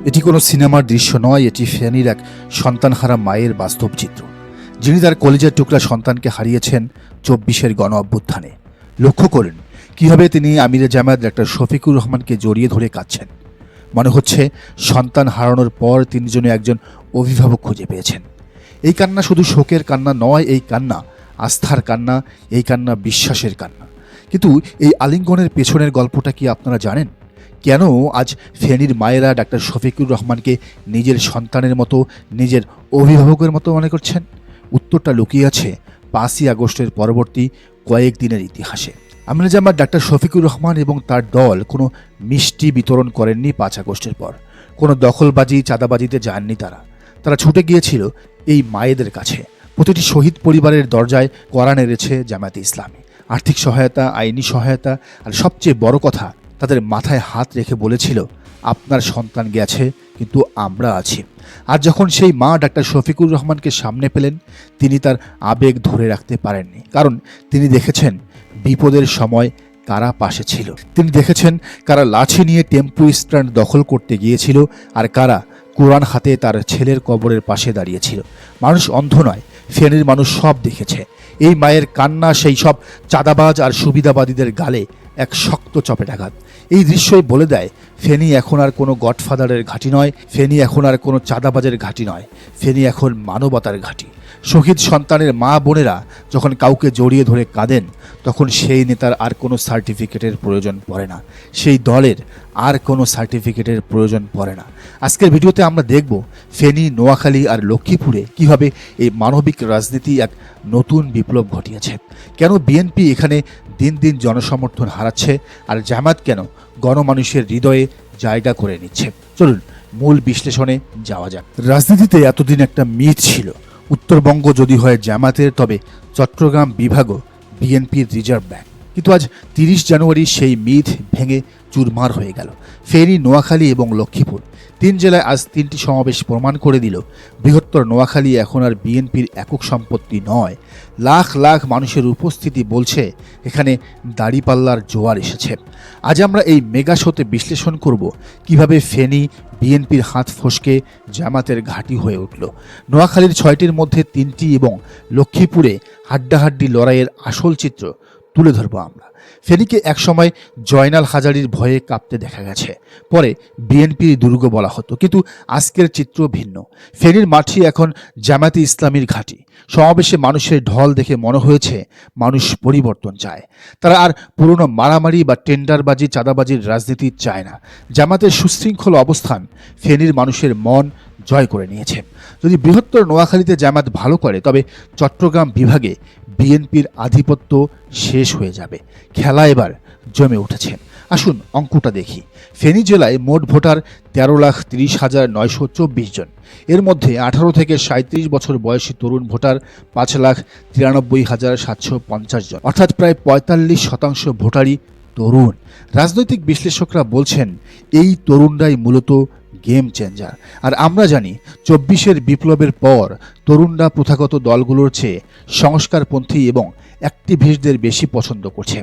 এটি কোনো সিনেমার দৃশ্য নয়, এটি ফেনীর এক সন্তানহারা মায়ের বাস্তব চিত্র, যিনি তার কলিজার টুকরা সন্তানকে হারিয়েছেন ২৪-এর গণ অভ্যুত্থানে। লক্ষ্য করেন কীভাবে তিনি আমিরে জামায়াত ডাক্তার শফিকুর রহমানকে জড়িয়ে ধরে কাঁদছেন। মনে হচ্ছে সন্তান হারানোর পর তিনি যেন একজন অভিভাবক খুঁজে পেয়েছেন। এই কান্না শুধু শোকের কান্না নয়, এই কান্না আস্থার কান্না, এই কান্না বিশ্বাসের কান্না। কিন্তু এই আলিঙ্গনের পেছনের গল্পটা কি আপনারা জানেন? কেন আজ ফেনীর মায়েরা ডাক্তার শফিকুর রহমানকে নিজের সন্তানের মতো, নিজের অভিভাবকের মতো মনে করছেন? উত্তরটা লুকিয়ে আছে ৫ই আগস্টের পরবর্তী কয়েকদিনের ইতিহাসে। আমিরে জামায়াত ডাক্তার শফিকুর রহমান এবং তার দল কোনো মিষ্টি বিতরণ করেননি ৫ আগস্টের পর। কোনো দখলবাজি, চাঁদাবাজিতে যাননি তারা ছুটে গিয়েছিল এই মায়েদের কাছে। প্রতিটি শহীদ পরিবারের দরজায় কড়া নেড়েছে জামায়াতে ইসলামী। আর্থিক সহায়তা, আইনি সহায়তা, আর সবচেয়ে বড় কথা, তাদের মাথায় হাত রেখে বলেছিল, আপনার সন্তান গেছে কিন্তু আমরা আছি। আর যখন সেই মা ডাক্তার শফিকুর রহমানকে সামনে পেলেন, তিনি তার আবেগ ধরে রাখতে পারেননি। কারণ তিনি দেখেছেন বিপদের সময় কারা পাশে ছিল। তিনি দেখেছেন কারা লাঠি নিয়ে টেম্পো স্ট্যান্ড দখল করতে গিয়েছিল, আর কারা কোরআন হাতে তার ছেলের কবরের পাশে দাঁড়িয়েছিল। মানুষ অন্ধ নয়, ফেনীর মানুষ সব দেখেছে। এই মায়ের কান্না সেই সব চাঁদাবাজ আর সুবিধাবাদীদের গালে এক শক্ত চপেটাঘাত। এই দৃশ্যই বলে দেয়, ফেনী এখন আর কোনো গডফাদারের ঘাঁটি নয়, ফেনী এখন আর কোনো চাঁদাবাজের ঘাঁটি নয়, ফেনী এখন মানবতার ঘাঁটি। শহীদ সন্তানের মা বোনেরা যখন কাউকে জড়িয়ে ধরে কাঁদেন, তখন সেই নেতার আর কোনো সার্টিফিকেটের প্রয়োজন পড়ে না, সেই দলের আর কোনো সার্টিফিকেটের প্রয়োজন পড়ে না। আজকের ভিডিওতে আমরা দেখব ফেনী, নোয়াখালী আর লক্ষ্মীপুরে কিভাবে এই মানবিক রাজনীতি এক নতুন বিপ্লব ঘটিয়েছে। কেন বিএনপি এখানে দিন দিন জনসমর্থন হারাচ্ছে, আর জামায়াত কেন গণমানুষের হৃদয়ে জায়গা করে নিচ্ছে। চলুন মূল বিশ্লেষণে যাওয়া যাক। রাজনীতিতে এতদিন একটা মিথ ছিল, উত্তরবঙ্গ যদি হয় জামায়াতের, তবে চট্টগ্রাম বিভাগও বিএনপির রিজার্ভ ব্যাংক। কিন্তু আজ ৩০ জানুয়ারি সেই মিথ ভেঙে চুরমার হয়ে গেল। ফেনী, নোয়াখালী এবং লক্ষ্মীপুর ৩ জেলায় আজ ৩টি সমাবেশ প্রমাণ করে দিল, বৃহত্তর নোয়াখালী এখন আর বিএনপির একক সম্পত্তি নয়। লাখ লাখ মানুষের উপস্থিতি বলছে এখানে দাড়িপাল্লার জোয়ার এসেছে। আজ আমরা এই মেগা শোতে বিশ্লেষণ করব কিভাবে ফেনী বিএনপির হাত ফসকে জামাতের ঘাঁটি হয়ে উঠল, নোয়াখালীর ৬টির মধ্যে ৩টি এবং লক্ষ্মীপুরে হাড্ডাহাড্ডি লড়াইয়ের আসল চিত্র তুলে ধরবো আমরা। ফেনীকে একসময় জয়নাল হাজারীর ভয়ে কাঁপতে দেখা গেছে, পরে বিএনপির দুর্গ বলা হতো। কিন্তু আজকের চিত্র ভিন্ন। ফেনীর মাঠই এখন জামায়াতে ইসলামীর ঘাঁটি। সমাবেশে মানুষের ঢল দেখে মনে হয়েছে মানুষ পরিবর্তন চায়। তারা আর পুরনো মারামারি বা টেন্ডারবাজি, চাঁদাবাজির রাজনীতি চায় না। জামায়াতের সুশৃঙ্খল অবস্থান ফেনীর মানুষের মন জয় করে নিয়েছে। যদি বৃহত্তর নোয়াখালীতে জামায়াত ভালো করে, তবে চট্টগ্রাম বিভাগে বিএনপির আধিপত্য শেষ হয়ে যাবে। খেলা এবার জমে উঠেছে। আসুন অঙ্কটা দেখি। ফেনী জেলায় মোট ভোটার ১৩,৩০,৯২৪ জন। এর মধ্যে ১৮ থেকে ৩৭ বছর বয়সী তরুণ ভোটার ৫,৯৩,৭৫০ জন, অর্থাৎ প্রায় ৪৫% ভোটারই তরুণ। রাজনৈতিক বিশ্লেষকরা বলছেন এই তরুণরাই মূলত গেম চেঞ্জার। আর আমরা জানি ২৪-এর বিপ্লবের পর তরুণরা প্রথাগত দলগুলোর চেয়ে সংস্কারপন্থী এবং অ্যাক্টিভিস্টদের বেশি পছন্দ করছে।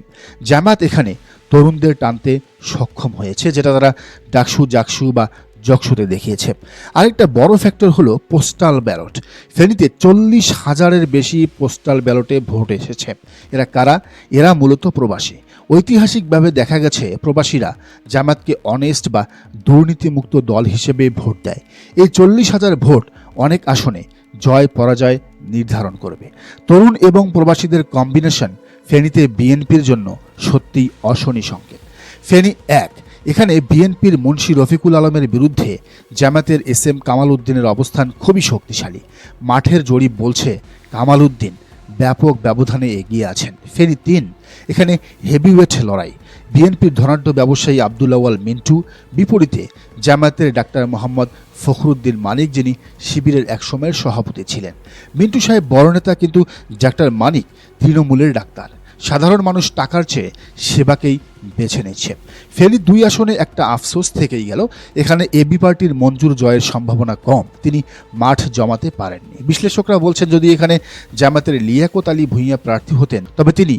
জামায়াত এখানে তরুণদের টানতে সক্ষম হয়েছে, যেটা তারা ডাকসু, জাকসু বা জকসুতে দেখিয়েছে। আরেকটা বড় ফ্যাক্টর হলো পোস্টাল ব্যালট। ফেনীতে ৪০,০০০-এর বেশি পোস্টাল ব্যালটে ভোট এসেছে। এরা কারা? এরা মূলত প্রবাসী। ঐতিহাসিকভাবে দেখা গেছে প্রবাসীরা জামায়াতকে অনেস্ট বা দুর্নীতিমুক্ত দল হিসেবে ভোট দেয়। এই ৪০,০০০ ভোট অনেক আসনে জয় পরাজয় নির্ধারণ করবে। তরুণ এবং প্রবাসীদের কম্বিনেশন ফেনীতে বিএনপির জন্য সত্যিই অশনি সংকেত। ফেনী ১, এখানে বিএনপির মুন্সি রফিকুল আলমের বিরুদ্ধে জামায়াতের এস এম কামাল উদ্দিনের অবস্থান খুবই শক্তিশালী। মাঠের জরিপ বলছে কামাল উদ্দিন ব্যাপক ব্যবধানে এগিয়ে আছেন। ফেনী ৩, এখানে হেভিওয়েট লড়াই। বিএনপির ধনাঢ্য ব্যবসায়ী আব্দুল আউয়াল মিন্টু বিপরীতে জামায়াতের ডাক্তার মোহাম্মদ ফখরুদ্দিন মানিক, যিনি শিবিরের একসময়ের সভাপতি ছিলেন। মিন্টু সাহেব বড় নেতা, কিন্তু ডাক্তার মানিক তৃণমূলের ডাক্তার। সাধারণ মানুষ টাকার চেয়ে সেবাকেই বেছে নিচ্ছে। ফেনী ২ আসনে একটা আফসোস থেকেই গেল। এখানে এবি পার্টির মঞ্জুর জয়ের সম্ভাবনা কম, তিনি মাঠ জমাতে পারেননি। বিশ্লেষকরা বলছেন যদি এখানে জামায়াতের লিয়াকত আলী ভূঁইয়া প্রার্থী হতেন, তবে তিনি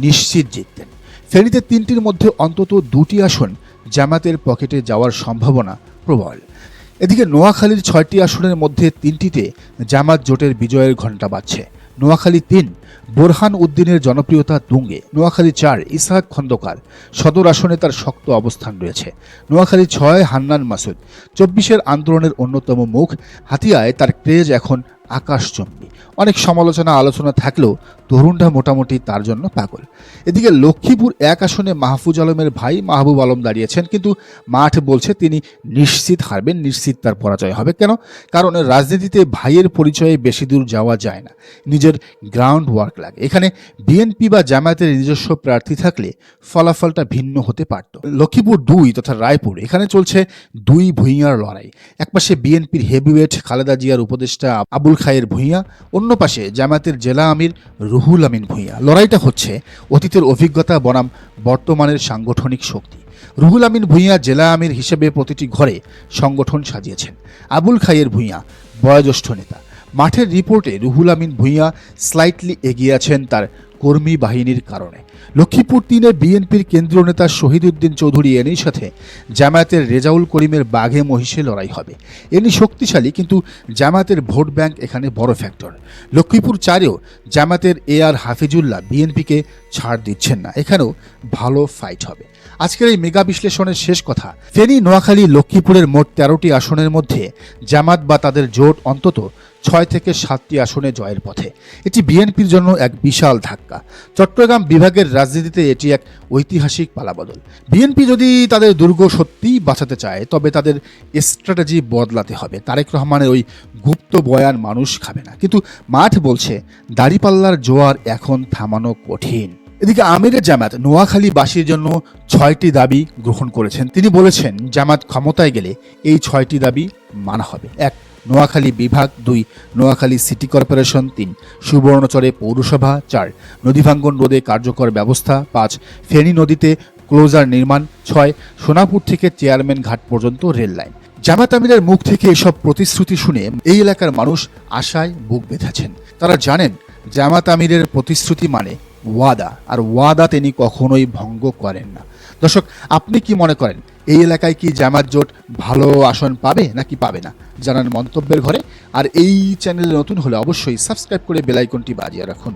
নিশ্চিত জিততেন। ফেনীতে 3টির মধ্যে অন্তত 2টি আসন জামাতের পকেটে যাওয়ার সম্ভাবনা প্রবল। এদিকে নোয়াখালীর 6টি আসনের মধ্যে 3টিতে জামাত জোটের বিজয়ের ঘণ্টা বাজছে। নোয়াখালী 3 বোরহান উদ্দিনের জনপ্রিয়তা তুঙ্গে। নোয়াখালী 4 ইসহাক খন্দকার সদর আসনে তার শক্ত অবস্থান রয়েছে। নোয়াখালী 6 হান্নান মাসুদ 24-এর আন্দোলনের অন্যতম মুখ। হাতিয়ায় তার ক্রেজ এখন আকাশচুম্বী। অনেক সমালোচনা আলোচনা থাকলেও তরুণরা মোটামুটি তার জন্য পাগল। এদিকে লক্ষ্মীপুর 1 আসনে মাহফুজ আলমের ভাই মাহবুব আলম দাঁড়িয়েছেন, কিন্তু মাঠ বলছে তিনি নিশ্চিত হারবেন, নিশ্চিত তার পরাজয় হবে। কেন? কারণ রাজনীতিতে ভাইয়ের পরিচয়ে বেশি দূর যাওয়া যায় না, নিজের গ্রাউন্ড ওয়ার্ক লাগে। এখানে বিএনপি বা জামায়াতের নিজস্ব প্রার্থী থাকলে ফলাফলটা ভিন্ন হতে পারত। লক্ষ্মীপুর 2 তথা রায়পুর, এখানে চলছে 2 ভূঁইয়ার লড়াই। একপাশে বিএনপির হেভিওয়েট খালেদা জিয়ার উপদেষ্টা আবুল খায়ের ভূঁইয়া, অন্য পাশে জামায়াতের জেলা আমির রুহুল আমিন ভূঁইয়া। লড়াইটা হচ্ছে অতীতের অভিজ্ঞতা বনাম বর্তমানের সাংগঠনিক শক্তি। রুহুল আমিন ভূঁইয়া জেলা আমির হিসেবে প্রতিটি ঘরে সংগঠন সাজিয়েছেন। আবুল খায়ের ভূঁইয়া বয়োজ্যেষ্ঠ নেতা। মাঠের রিপোর্টে রুহুল আমিন ভূঁইয়া স্লাইটলি এগিয়ে আছেন তার কর্মী বাহিনীর কারণে। লক্ষ্মীপুর 3-এ বিএনপির কেন্দ্রীয় নেতা শহীদউদ্দিন চৌধুরী এনির সাথে জামায়াতের রেজাউল করিমের বাঘে মহিষে লড়াই হবে। এনি শক্তিশালী, কিন্তু জামায়াতের ভোট ব্যাংক এখানে বড় ফ্যাক্টর। লক্ষ্মীপুর 4-এও জামায়াতের AR হাফিজুল্লাহ বিএনপিকে ছাড় দিচ্ছেন না, এখানেও ভালো ফাইট হবে। আজকের এই মেগা বিশ্লেষণের শেষ কথা, ফেনী, নোয়াখালী, লক্ষ্মীপুরের মোট 13টি আসনের মধ্যে জামাত বা তাদের জোট অন্তত 6 থেকে 7টি আসনে জয়ের পথে। এটি বিএনপির জন্য এক বিশাল ধাক্কা। চট্টগ্রাম বিভাগের রাজনীতিতে এটি এক ঐতিহাসিক পালাবদল। বিএনপি যদি তাদের দুর্গ সত্যিই বাঁচাতে চায়, তবে তাদের স্ট্র্যাটেজি বদলাতে হবে। তারেক রহমানের ওই গুপ্ত বয়ান মানুষ খাবে না, কিন্তু মাঠ বলছে দাড়িপাল্লার জোয়ার এখন থামানো কঠিন। এদিকে আমিরের জামাত নোয়াখালীবাসীর জন্য 6টি দাবি গ্রহণ করেছেন। তিনি বলেছেন, জামাত ক্ষমতায় গেলে এই 6টি দাবি মানা হবে। 1 নোয়াখালী বিভাগ, 2 নোয়াখালী সিটি কর্পোরেশন, 3 সুবর্ণচরে পৌরসভা, 4 নদী ভাঙ্গন রোধে কার্যকর ব্যবস্থা, 5 ফেনী নদীতে ক্লোজার নির্মাণ, 6 সোনাপুর থেকে চেয়ারম্যান ঘাট পর্যন্ত রেল লাইন। জামাত আমিরের মুখ থেকে এসব প্রতিশ্রুতি শুনে এই এলাকার মানুষ আশায় বুক বেঁধেছেন। তারা জানেন জামাত আমিরের প্রতিশ্রুতি মানে ওয়াদা, আর ওয়াদা তিনি কখনোই ভঙ্গ করেন না। দর্শক, আপনি কি মনে করেন এই এলাকায় কি জামাত জোট ভালো আসন পাবে নাকি পাবে না? জানান মন্তব্যের ঘরে। আর এই চ্যানেলে নতুন হলে অবশ্যই সাবস্ক্রাইব করে বেল আইকনটি বাজিয়ে রাখুন।